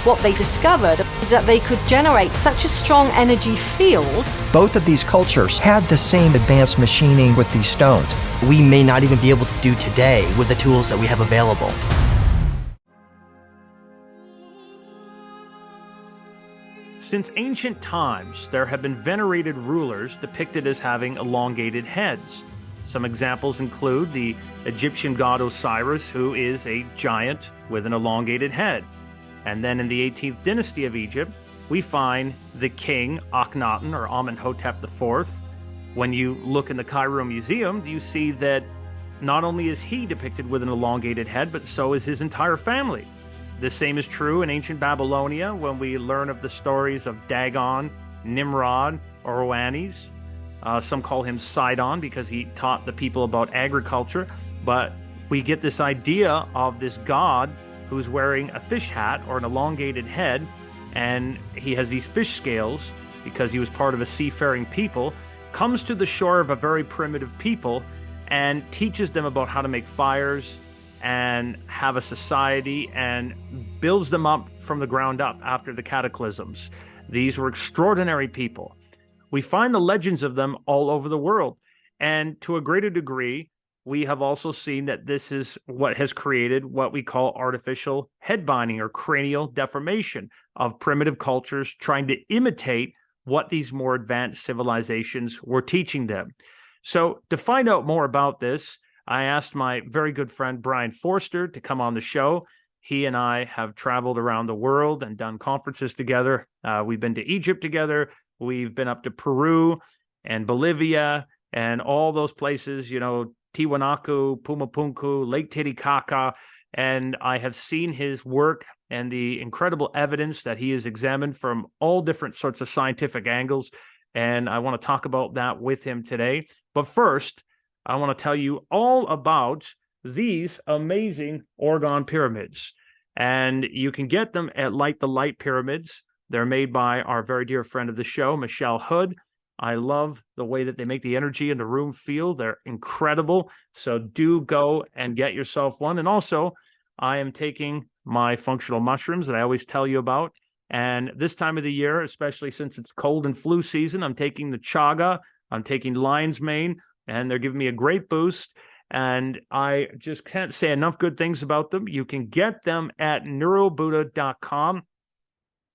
What they discovered is that they could generate such a strong energy field. Both of these cultures had the same advanced machining with these stones. We may not even be able to do today with the tools that we have available. Since ancient times, there have been venerated rulers depicted as having elongated heads. Some examples include the Egyptian god Osiris, who is a giant with an elongated head. And then in the 18th dynasty of Egypt, we find the king Akhenaten, or Amenhotep IV. When you look in the Cairo Museum, you see that not only is he depicted with an elongated head, but so is his entire family. The same is true in ancient Babylonia when we learn of the stories of Dagon, Nimrod, or Oannes. Some call him Sidon because he taught the people about agriculture, but we get this idea of this god who's wearing a fish hat or an elongated head, and he has these fish scales because he was part of a seafaring people, comes to the shore of a very primitive people and teaches them about how to make fires and have a society and builds them up from the ground up after the cataclysms. These were extraordinary people. We find the legends of them all over the world, and to a greater degree, we have also seen that this is what has created what we call artificial head binding or cranial deformation of primitive cultures trying to imitate what these more advanced civilizations were teaching them. So to find out more about this, I asked my very good friend Brian Forster to come on the show. He and I have traveled around the world and done conferences together. We've been to Egypt together. We've been up to Peru and Bolivia and all those places, Tiwanaku, Pumapunku, Lake Titicaca, and I have seen his work and the incredible evidence that he has examined from all different sorts of scientific angles, and I want to talk about that with him today. But first, I want to tell you all about these amazing Orgone pyramids, and you can get them at Light the Light Pyramids. They're made by our very dear friend of the show, Michelle Hood. I love the way that they make the energy in the room feel. They're incredible. So do go and get yourself one. And also, I am taking my functional mushrooms that I always tell you about. And this time of the year, especially since it's cold and flu season, I'm taking the chaga, I'm taking lion's mane, and they're giving me a great boost. And I just can't say enough good things about them. You can get them at neurobuddha.com.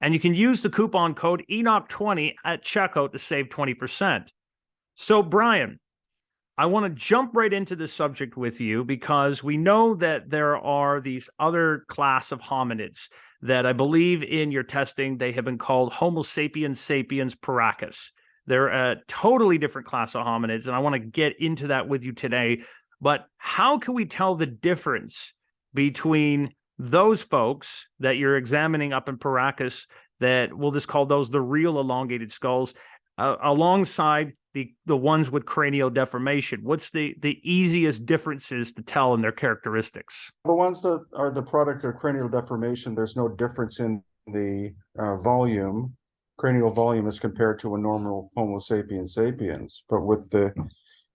And you can use the coupon code ENOCH20 at checkout to save 20%. So, Brian, I want to jump right into this subject with you because we know that there are these other class of hominids that I believe in your testing, they have been called Homo sapiens sapiens Paracas. They're a totally different class of hominids, and I want to get into that with you today. But how can we tell the difference between those folks that you're examining up in Paracas, that we'll just call those the real elongated skulls, alongside the ones with cranial deformation? What's the easiest differences to tell in their characteristics? The ones that are the product of cranial deformation, there's no difference in the volume, cranial volume, as compared to a normal Homo sapiens sapiens. But with the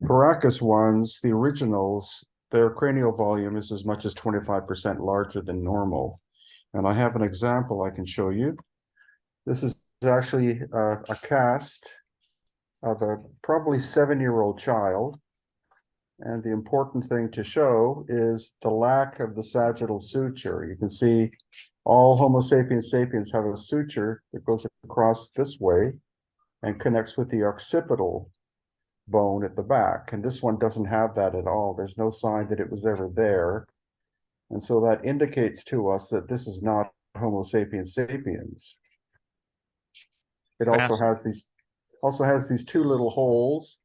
Paracas ones, the originals, their cranial volume is as much as 25% larger than normal. And I have an example I can show you. This is actually a cast of a probably 7-year-old child. And the important thing to show is the lack of the sagittal suture. You can see all Homo sapiens sapiens have a suture that goes across this way and connects with the occipital bone at the back, and this one doesn't have that at all. There's no sign that it was ever there, and so that indicates to us that this is not Homo sapiens sapiens. It also has these two little holes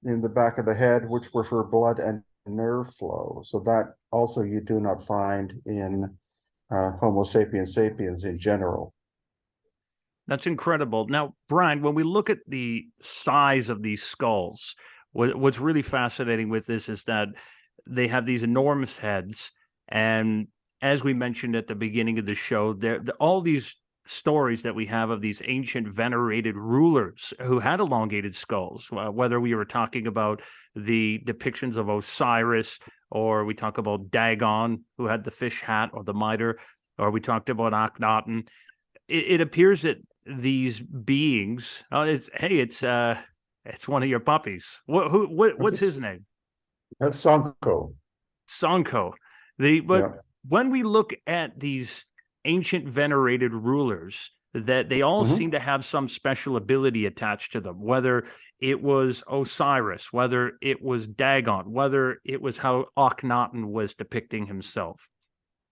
in the back of the head, which were for blood and nerve flow. So that also you do not find in Homo sapiens sapiens in general. That's incredible. Now, Brian, when we look at the size of these skulls, what's really fascinating with this is that they have these enormous heads. And as we mentioned at the beginning of the show, all these stories that we have of these ancient venerated rulers who had elongated skulls, whether we were talking about the depictions of Osiris, or we talk about Dagon, who had the fish hat or the mitre. or we talked about Akhenaten. It appears that these beings, it's one of your puppies. What's his name? That's Sanko. Sanko. When we look at these ancient venerated rulers, that they all seem to have some special ability attached to them, whether it was Osiris, whether it was Dagon, whether it was how Akhenaten was depicting himself.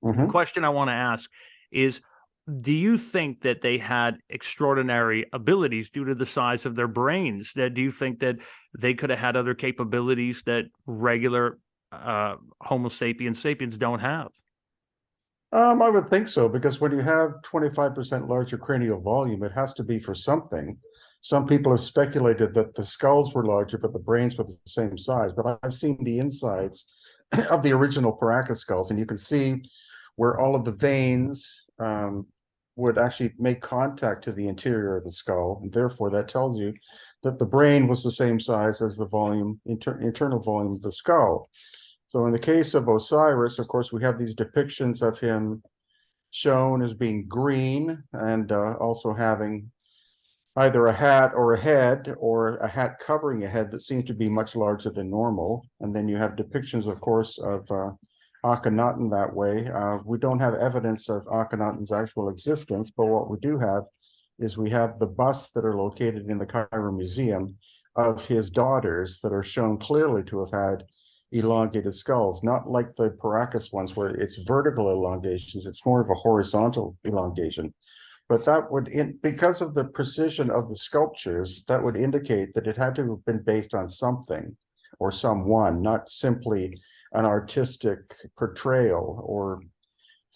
The question I want to ask is, do you think that they had extraordinary abilities due to the size of their brains? Do you think that they could have had other capabilities that regular Homo sapiens don't have? I would think so, because when you have 25% larger cranial volume, it has to be for something. Some people have speculated that the skulls were larger, but the brains were the same size. But I've seen the insides of the original Paracas skulls, and you can see where all of the veins would actually make contact to the interior of the skull, and therefore that tells you that the brain was the same size as the volume, internal volume of the skull. So in the case of Osiris, of course, we have these depictions of him shown as being green, and also having either a hat or a head, or a hat covering a head that seems to be much larger than normal. And then you have depictions, of course, of Akhenaten that way. We don't have evidence of Akhenaten's actual existence, but what we do have is we have the busts that are located in the Cairo Museum of his daughters that are shown clearly to have had elongated skulls, not like the Paracas ones where it's vertical elongations, it's more of a horizontal elongation. But that would, because of the precision of the sculptures, that would indicate that it had to have been based on something or someone, not simply an artistic portrayal or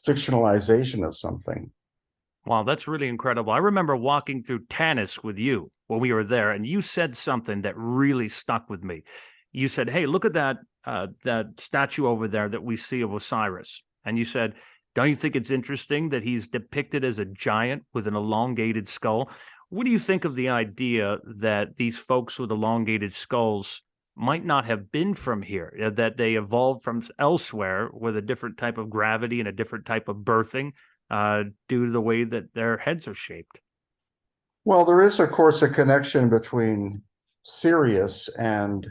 fictionalization of something. Wow, that's really incredible. I remember walking through Tanis with you when we were there, and you said something that really stuck with me. You said, "Hey, look at that statue over there that we see of Osiris." And you said, "Don't you think it's interesting that he's depicted as a giant with an elongated skull?" What do you think of the idea that these folks with elongated skulls might not have been from here, that they evolved from elsewhere with a different type of gravity and a different type of birthing due to the way that their heads are shaped? Well, there is, of course, a connection between Sirius and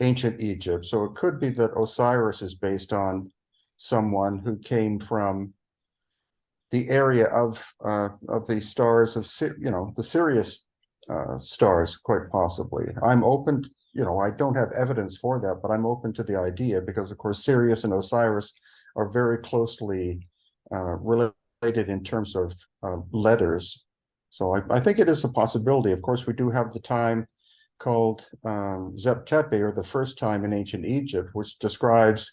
ancient Egypt. So it could be that Osiris is based on someone who came from the area of the stars of, the Sirius stars, quite possibly. I'm open, I don't have evidence for that, but I'm open to the idea because, of course, Sirius and Osiris are very closely related in terms of letters. So I think it is a possibility. Of course, we do have the time called Zep-Tepe, or the first time in ancient Egypt, which describes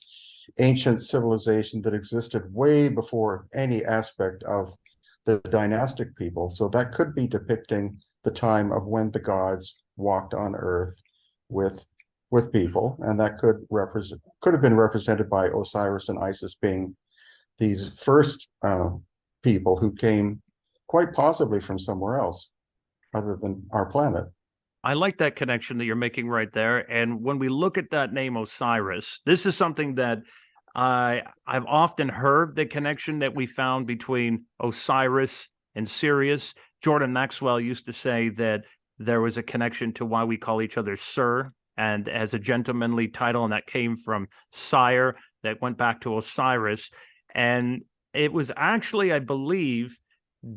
ancient civilization that existed way before any aspect of the dynastic people. So that could be depicting the time of when the gods walked on Earth with people, and that could have been represented by Osiris and Isis being these first people who came quite possibly from somewhere else other than our planet. I like that connection that you're making right there. And when we look at that name Osiris, this is something that I've often heard, the connection that we found between Osiris and Sirius. Jordan Maxwell used to say that there was a connection to why we call each other sir, and as a gentlemanly title, and that came from sire, that went back to Osiris. And it was actually, I believe,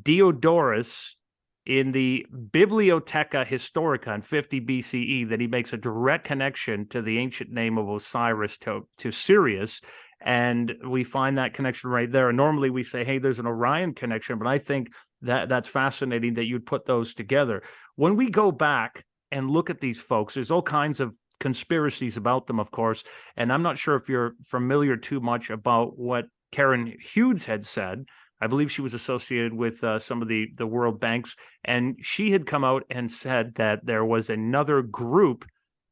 Diodorus in the Bibliotheca Historica in 50 BCE that he makes a direct connection to the ancient name of Osiris to Sirius. And we find that connection right there. And normally we say, hey, there's an Orion connection, but I think that's fascinating that you'd put those together. When we go back and look at these folks, there's all kinds of conspiracies about them, of course. And I'm not sure if you're familiar too much about what Karen Hughes had said. I believe she was associated with some of the World Banks, and she had come out and said that there was another group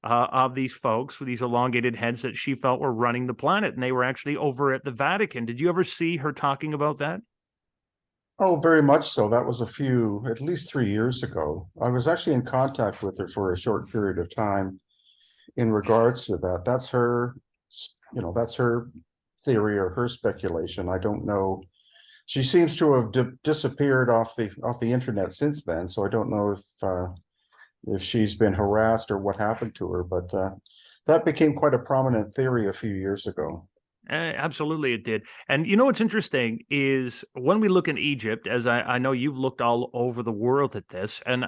of these folks with these elongated heads that she felt were running the planet, and they were actually over at the Vatican. Did you ever see her talking about that? Oh, very much so. That was at least 3 years ago. I was actually in contact with her for a short period of time in regards to that. That's her theory or her speculation. I don't know she seems to have disappeared off the internet since then. So I don't know if she's been harassed or what happened to her, but that became quite a prominent theory a few years ago. Absolutely, it did. And you know what's interesting is when we look in Egypt, as I know you've looked all over the world at this, and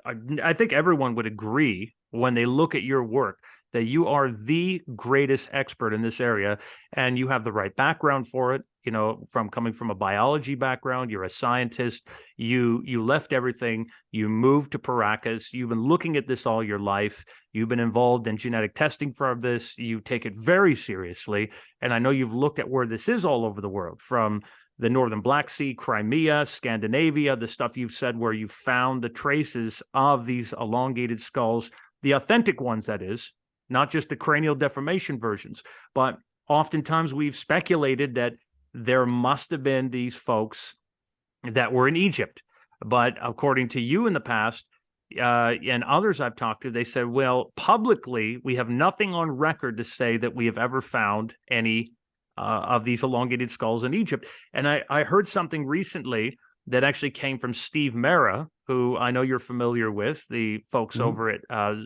I think everyone would agree when they look at your work that you are the greatest expert in this area, and you have the right background for it. You know, from coming from a biology background, you're a scientist. You left everything. You moved to Paracas. You've been looking at this all your life. You've been involved in genetic testing for this. You take it very seriously, and I know you've looked at where this is all over the world, from the northern Black Sea, Crimea, Scandinavia, the stuff you've said where you found the traces of these elongated skulls, the authentic ones, that is, not just the cranial deformation versions. But oftentimes we've speculated that there must have been these folks that were in Egypt. But according to you in the past, and others I've talked to, they said, well, publicly, we have nothing on record to say that we have ever found any of these elongated skulls in Egypt. And I heard something recently that actually came from Steve Mera, who I know you're familiar with, the folks over at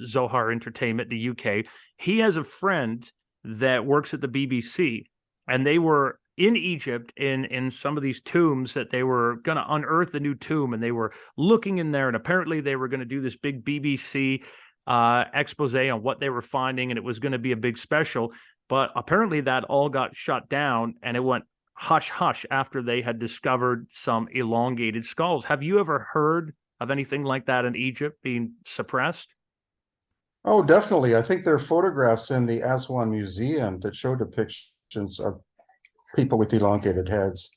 Zohar Entertainment, the UK. He has a friend that works at the BBC, and they were in Egypt in some of these tombs that they were going to unearth a new tomb, and they were looking in there, and apparently they were going to do this big BBC expose on what they were finding, and it was going to be a big special. But apparently that all got shut down, and it went hush hush after they had discovered some elongated skulls. Have you ever heard of anything like that in Egypt being suppressed? Oh, definitely. I think there are photographs in the Aswan Museum that show depictions of people with elongated heads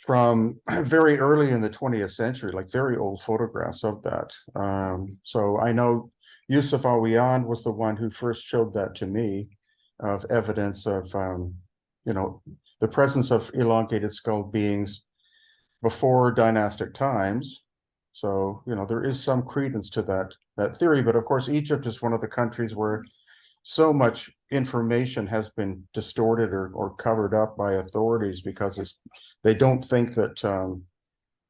from very early in the 20th century, like very old photographs of that. So I know Yusuf Awiyan was the one who first showed that to me, of evidence of, the presence of elongated skull beings before dynastic times. So, there is some credence to that theory. But of course, Egypt is one of the countries where so much information has been distorted or covered up by authorities because they don't think that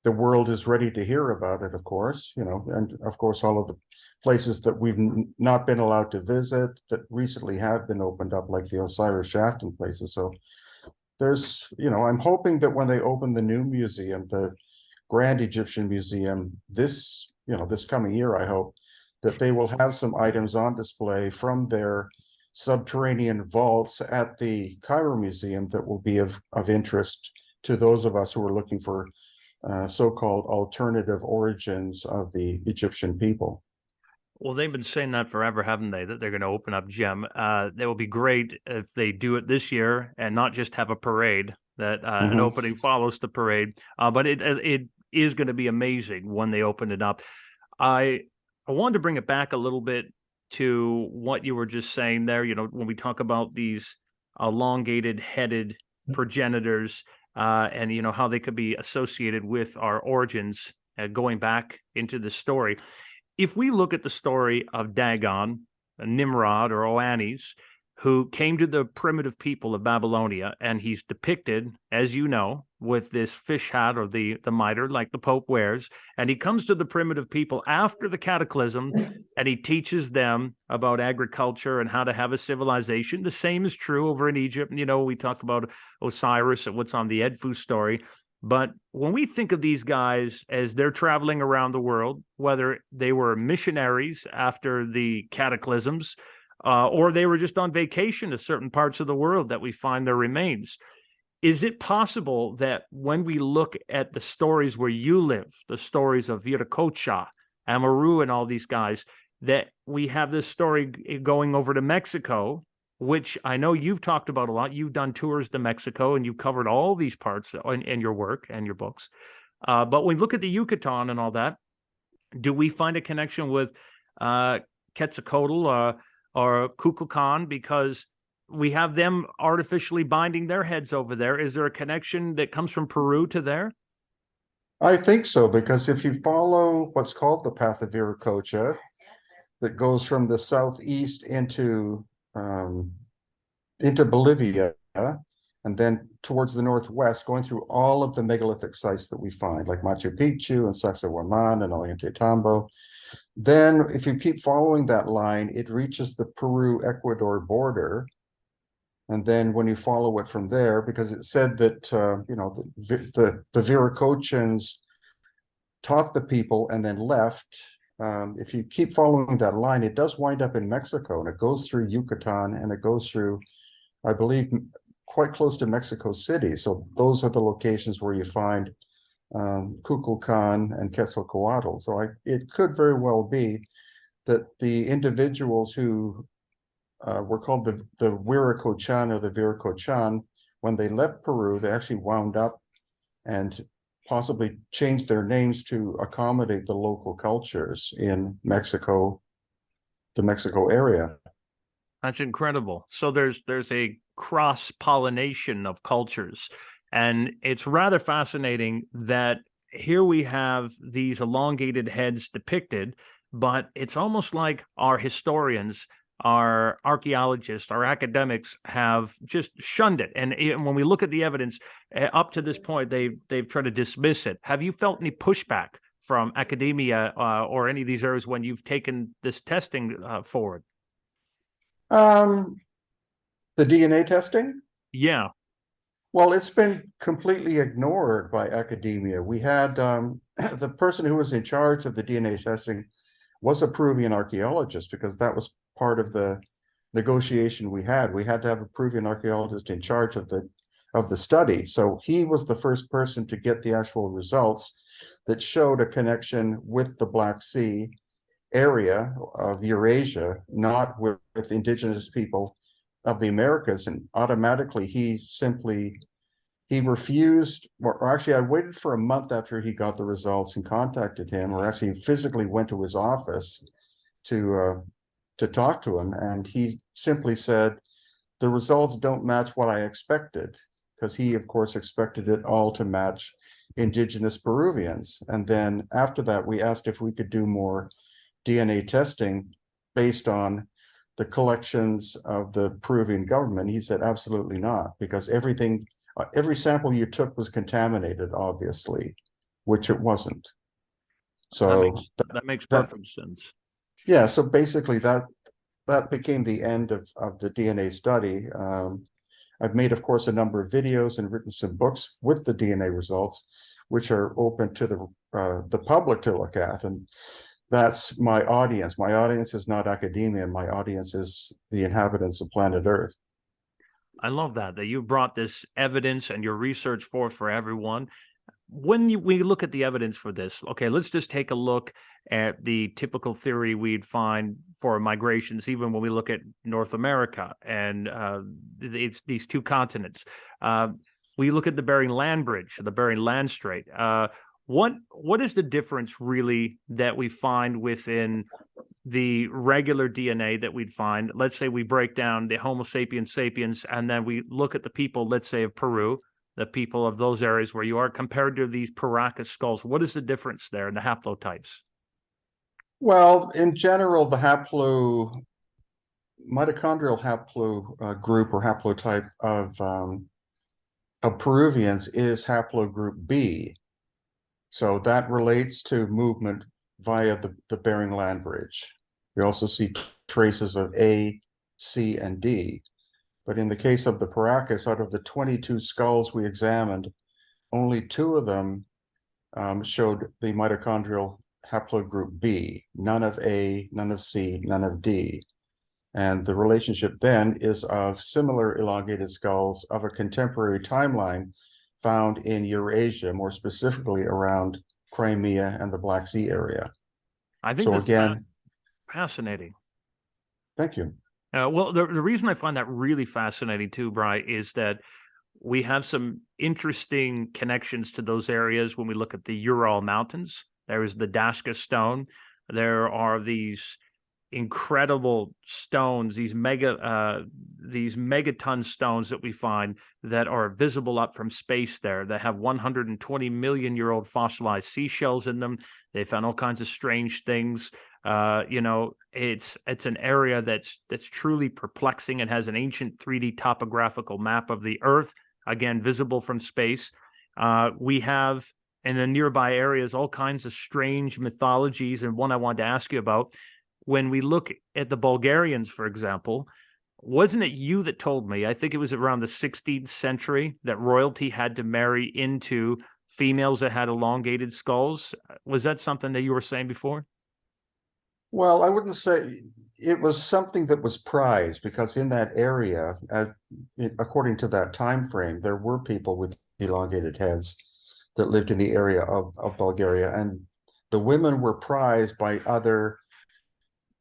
the world is ready to hear about it, of course, and of course, all of the places that we've not been allowed to visit that recently have been opened up, like the Osiris shaft and places. So there's, I'm hoping that when they open the new museum, the Grand Egyptian Museum, this coming year, I hope that they will have some items on display from their subterranean vaults at the Cairo Museum that will be of interest to those of us who are looking for so-called alternative origins of the Egyptian people. Well, they've been saying that forever, haven't they? That they're going to open up GEM. That will be great if they do it this year and not just have a parade. That an opening follows the parade. But it is going to be amazing when they open it up. I wanted to bring it back a little bit to what you were just saying there. When we talk about these elongated headed progenitors, and how they could be associated with our origins, going back into the story. If we look at the story of Dagon, Nimrod, or Oannes, who came to the primitive people of Babylonia, and he's depicted, as you know, with this fish hat or the mitre like the Pope wears, and he comes to the primitive people after the cataclysm, and he teaches them about agriculture and how to have a civilization. The same is true over in Egypt. We talk about Osiris and what's on the Edfu story. But when we think of these guys as they're traveling around the world, whether they were missionaries after the cataclysms, or they were just on vacation to certain parts of the world that we find their remains, is it possible that when we look at the stories where you live, the stories of Viracocha, Amaru, and all these guys, that we have this story going over to Mexico, which I know you've talked about a lot. You've done tours to Mexico, and you've covered all these parts in your work and your books. But when we look at the Yucatan and all that, do we find a connection with Quetzalcoatl or Kukulkan, because we have them artificially binding their heads over there? Is there a connection that comes from Peru to there? I think so, because if you follow what's called the Path of Viracocha, that goes from the southeast into Bolivia, and then towards the northwest, going through all of the megalithic sites that we find, like Machu Picchu and Sacsayhuaman and Ollantaytambo. Then, if you keep following that line, it reaches the Peru-Ecuador border. And then when you follow it from there, because it said that, the Viracochans taught the people and then left. If you keep following that line, it does wind up in Mexico, and it goes through Yucatan, and it goes through, I believe, quite close to Mexico City. So those are the locations where you find Kukulkan and Quetzalcoatl. So it could very well be that the individuals who were called the Huiracochan or the Viracochan, when they left Peru, they actually wound up and possibly changed their names to accommodate the local cultures in Mexico, the Mexico area. That's incredible. So there's a cross-pollination of cultures. And it's rather fascinating that here we have these elongated heads depicted, but it's almost like our historians, our archaeologists, our academics have just shunned it. And when we look at the evidence, up to this point, they've tried to dismiss it. Have you felt any pushback from academia or any of these areas when you've taken this testing forward? The DNA testing? Yeah. Well, it's been completely ignored by academia. We had the person who was in charge of the DNA testing was a Peruvian archaeologist, because that was part of the negotiation we had. We had to have a Peruvian archaeologist in charge of the study. So he was the first person to get the actual results that showed a connection with the Black Sea area of Eurasia, not with indigenous people of the Americas. And automatically he refused, or actually I waited for a month after he got the results and contacted him, or actually physically went to his office to talk to him. And he simply said, the results don't match what I expected, because he, of course, expected it all to match indigenous Peruvians. And then after that, we asked if we could do more DNA testing based on the collections of the Peruvian government. He said, absolutely not, because every sample you took was contaminated, obviously, which it wasn't. So that makes perfect sense. Yeah, so basically that became the end of the DNA study. I've made, of course, a number of videos and written some books with the DNA results, which are open to the public to look at. And that's my audience. My audience is not academia. My audience is the inhabitants of planet Earth. I love that you brought this evidence and your research forth for everyone. When we look at the evidence for this, okay, let's just take a look at the typical theory we'd find for migrations, even when we look at North America and it's these two continents. We look at the Bering Land Bridge, the Bering Land Strait. What is the difference really that we find within the regular DNA that we'd find? Let's say we break down the Homo sapiens sapiens, and then we look at the people, let's say, of Peru, the people of those areas where you are, compared to these Paracas skulls. What is the difference there in the haplotypes? Well, in general, the mitochondrial haplo group or haplotype of Peruvians is haplogroup B. So that relates to movement via the Bering Land Bridge. We also see traces of A, C, and D. But in the case of the Paracas, out of the 22 skulls we examined, only 2 of them showed the mitochondrial haplogroup B, none of A, none of C, none of D. And the relationship then is of similar elongated skulls of a contemporary timeline found in Eurasia, more specifically around Crimea and the Black Sea area. I think so that's again, fascinating. Thank you. Well, the reason I find that really fascinating too, Bri, is that we have some interesting connections to those areas when we look at the Ural Mountains. There is the Daska stone. There are these incredible stones, these megaton stones that we find that are visible up from space there, that have 120 million year old fossilized seashells in them. They found all kinds of strange things. It's an area that's truly perplexing. It has an ancient 3D topographical map of the Earth again, visible from space. We have in the nearby areas all kinds of strange mythologies, and one I wanted to ask you about. When we look at the Bulgarians, for example, wasn't it you that told me, I think it was around the 16th century, that royalty had to marry into females that had elongated skulls? Was that something that you were saying before? Well, I wouldn't say it was something that was prized, because in that area, according to that time frame, there were people with elongated heads that lived in the area of Bulgaria, and the women were prized by other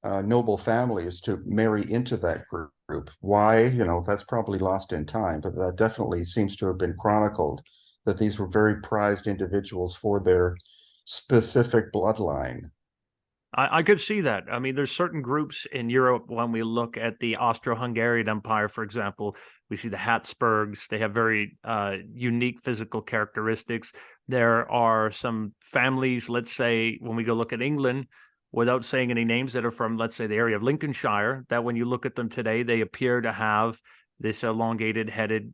noble families to marry into that group. Why? That's probably lost in time, but that definitely seems to have been chronicled, that these were very prized individuals for their specific bloodline. I could see that. I mean, there's certain groups in Europe, when we look at the Austro-Hungarian Empire, for example, we see the Habsburgs. They have very unique physical characteristics. There are some families, let's say, when we go look at England, without saying any names, that are from, let's say, the area of Lincolnshire, that when you look at them today, they appear to have this elongated headed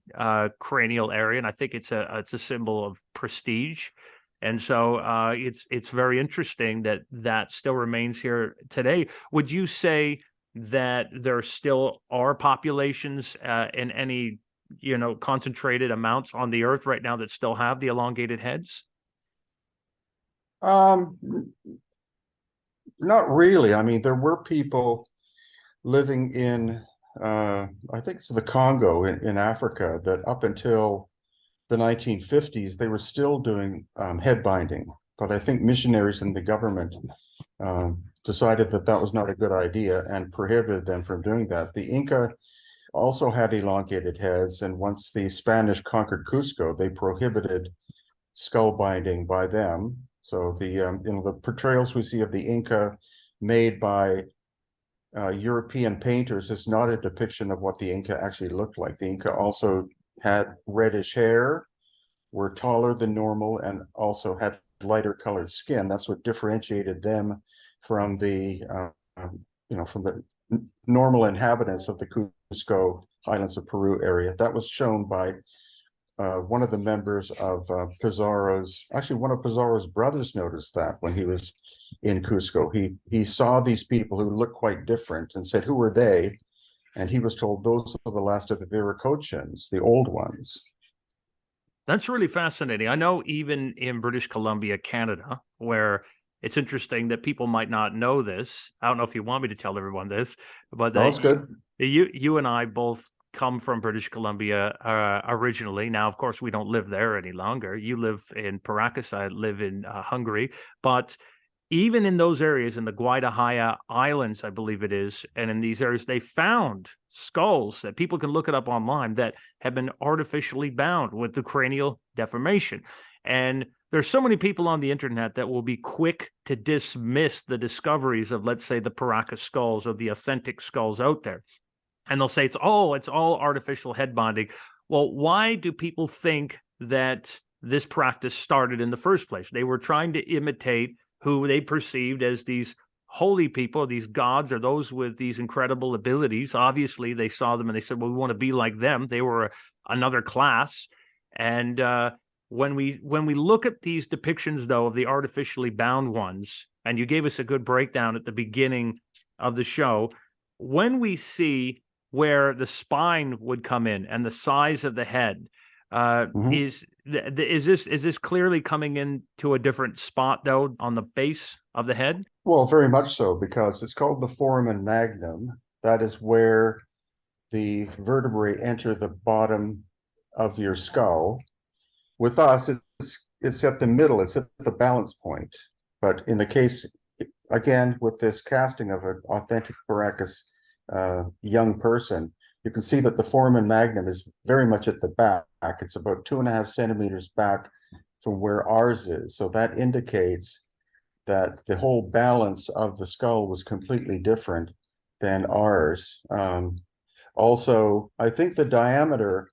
cranial area. And I think it's a symbol of prestige. And so it's very interesting that that still remains here today. Would you say that there still are populations in any, concentrated amounts on the earth right now that still have the elongated heads? Not really. I mean, there were people living in, I think it's the Congo in Africa, that up until the 1950s, they were still doing head binding. But I think missionaries and the government decided that that was not a good idea and prohibited them from doing that. The Inca also had elongated heads, and once the Spanish conquered Cusco, they prohibited skull binding by them. So the portrayals we see of the Inca made by European painters is not a depiction of what the Inca actually looked like. The Inca also had reddish hair, were taller than normal, and also had lighter colored skin. That's what differentiated them from the normal inhabitants of the Cusco Highlands of Peru area. That was shown by one of the members of Pizarro's, actually one of Pizarro's brothers noticed that when he was in Cusco. He saw these people who looked quite different and said, "Who are they?" And he was told, "Those are the last of the Viracochans, the old ones." That's really fascinating. I know even in British Columbia, Canada, where it's interesting that people might not know this. I don't know if you want me to tell everyone this, but That's good. You and I both come from British Columbia originally. Now, of course, we don't live there any longer. You live in Paracas. I live in Hungary. But even in those areas, in the Guadalajara Islands, I believe it is, and in these areas, they found skulls that people can look it up online that have been artificially bound with the cranial deformation. And there's so many people on the internet that will be quick to dismiss the discoveries of, let's say, the Paracas skulls or the authentic skulls out there. And they'll say it's all artificial head bonding. Well, why do people think that this practice started in the first place? They were trying to imitate who they perceived as these holy people, these gods, or those with these incredible abilities. Obviously, they saw them and they said, well, we want to be like them. They were another class. And when we look at these depictions, though, of the artificially bound ones, and you gave us a good breakdown at the beginning of the show, when we see where the spine would come in and the size of the head, is this clearly coming into a different spot, though, on the base of the head? Well, very much so, because it's called the foramen magnum. That is where the vertebrae enter the bottom of your skull. With us, it's at the middle, it's at the balance point. But in the case, again, with this casting of an authentic Paracas young person, you can see that the foramen magnum is very much at the back. It's about 2.5 centimeters back from where ours is. So that indicates that the whole balance of the skull was completely different than ours. Also, I think the diameter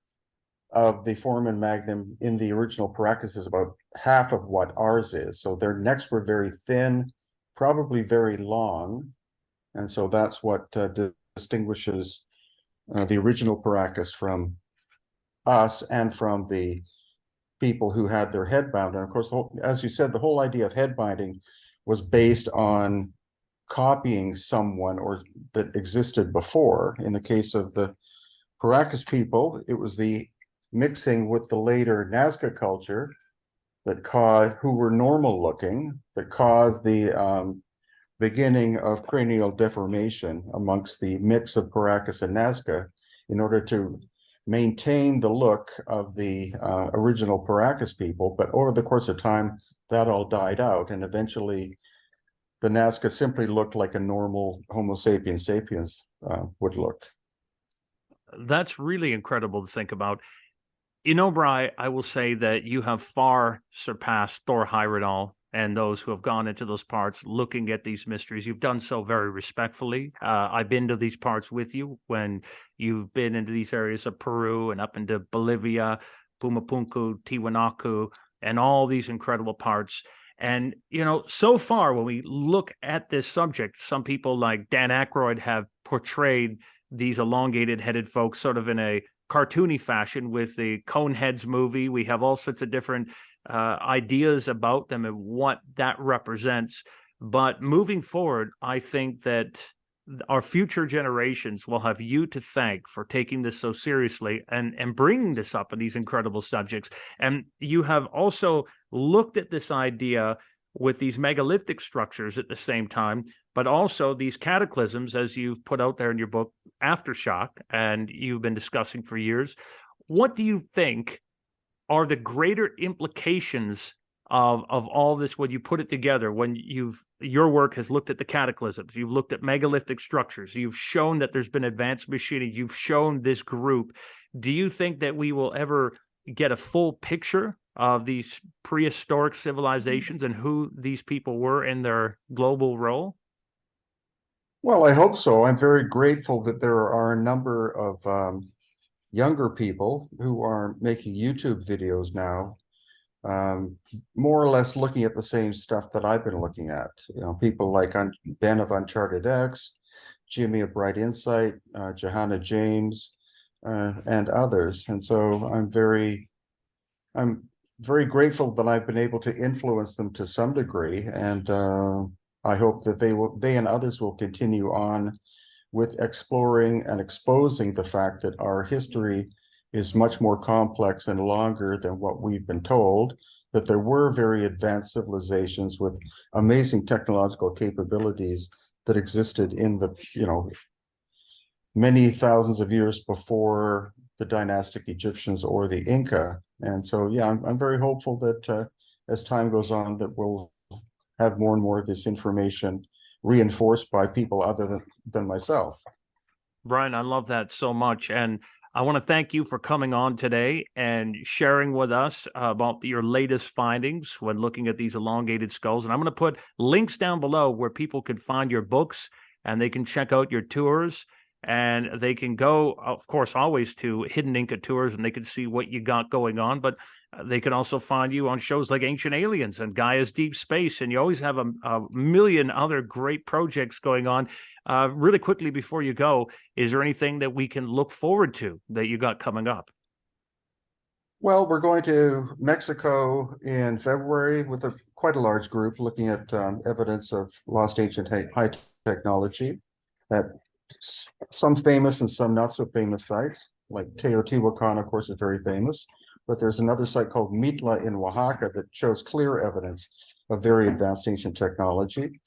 of the foramen magnum in the original Paracas is about half of what ours is. So their necks were very thin, probably very long. And so that's what distinguishes the original Paracas from us and from the people who had their head bound. And of course, as you said, the whole idea of head binding was based on copying someone or that existed before. In the case of the Paracas people, it was the mixing with the later Nazca culture that caused, who were normal looking, that caused the beginning of cranial deformation amongst the mix of Paracas and Nazca in order to maintain the look of the original Paracas people. But over the course of time, that all died out, and eventually the Nazca simply looked like a normal Homo sapiens sapiens would look. That's really incredible to think about. You know, Bry, I will say that you have far surpassed Thor Heyerdahl and those who have gone into those parts looking at these mysteries. You've done so very respectfully. I've been to these parts with you when you've been into these areas of Peru and up into Bolivia, Pumapunku, Tiwanaku, and all these incredible parts. And, you know, so far when we look at this subject, some people like Dan Aykroyd have portrayed these elongated headed folks sort of in a cartoony fashion with the Coneheads movie. We have all sorts of different ideas about them and what that represents. But moving forward, I think that our future generations will have you to thank for taking this so seriously and bringing this up in these incredible subjects. And you have also looked at this idea with these megalithic structures at the same time, but also these cataclysms, as you've put out there in your book, Aftershock, and you've been discussing for years. What do you think are the greater implications of all this when you put it together, when your work has looked at the cataclysms, you've looked at megalithic structures, you've shown that there's been advanced machining, you've shown this group. Do you think that we will ever get a full picture of these prehistoric civilizations and who these people were in their global role? Well, I hope so. I'm very grateful that there are a number of younger people who are making YouTube videos now, more or less looking at the same stuff that I've been looking at. You know, people like Ben of Uncharted X, Jimmy of Bright Insight, Johanna James, and others. And so I'm very grateful that I've been able to influence them to some degree, and I hope that they and others will continue on with exploring and exposing the fact that our history is much more complex and longer than what we've been told, that there were very advanced civilizations with amazing technological capabilities that existed in the, you know, many thousands of years before the dynastic Egyptians or the Inca. And so, yeah, I'm very hopeful that as time goes on, that we'll have more and more of this information reinforced by people other than myself. Brian, I love that so much. And I want to thank you for coming on today and sharing with us about your latest findings when looking at these elongated skulls. And I'm going to put links down below where people can find your books and they can check out your tours. And they can go, of course, always to Hidden Inca Tours, and they can see what you got going on. But they can also find you on shows like Ancient Aliens and Gaia's Deep Space. And you always have a million other great projects going on. Really quickly before you go, is there anything that we can look forward to that you got coming up? Well, we're going to Mexico in February with quite a large group looking at evidence of lost ancient high technology at some famous and some not so famous sites, like Teotihuacan, of course, is very famous, but there's another site called Mitla in Oaxaca that shows clear evidence of very advanced ancient technology.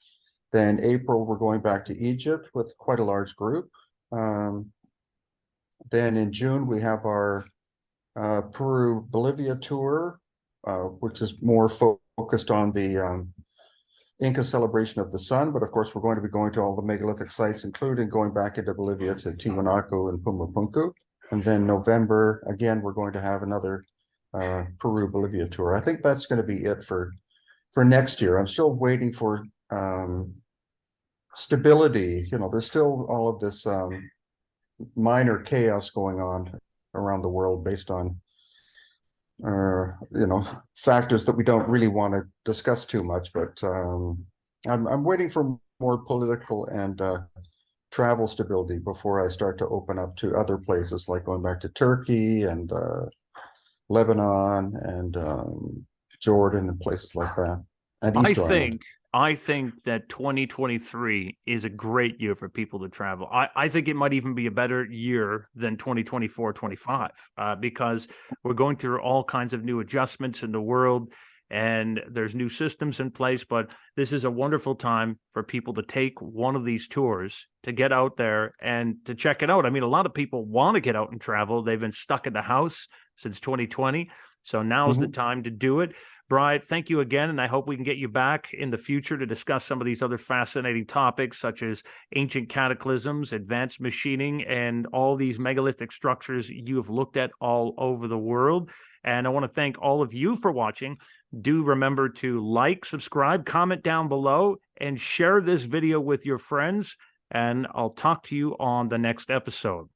Then April, we're going back to Egypt with quite a large group. Then in June, we have our Peru-Bolivia tour, which is more focused on the Inca celebration of the sun, but of course we're going to be going to all the megalithic sites, including going back into Bolivia to Tiwanaku and Pumapunku. And then November, again, we're going to have another Peru-Bolivia tour. I think that's going to be it for next year. I'm still waiting for stability. You know, there's still all of this minor chaos going on around the world based on you know, factors that we don't really want to discuss too much, but I'm waiting for more political and travel stability before I start to open up to other places, like going back to Turkey and Lebanon and Jordan and places like that. And I Easter Island. think that 2023 is a great year for people to travel. I think it might even be a better year than 2024-25 because we're going through all kinds of new adjustments in the world, and there's new systems in place. But this is a wonderful time for people to take one of these tours, to get out there and to check it out. I mean, a lot of people want to get out and travel. They've been stuck in the house since 2020. So now's the time to do it. Bryant, thank you again, and I hope we can get you back in the future to discuss some of these other fascinating topics, such as ancient cataclysms, advanced machining, and all these megalithic structures you have looked at all over the world. And I want to thank all of you for watching. Do remember to like, subscribe, comment down below, and share this video with your friends. And I'll talk to you on the next episode.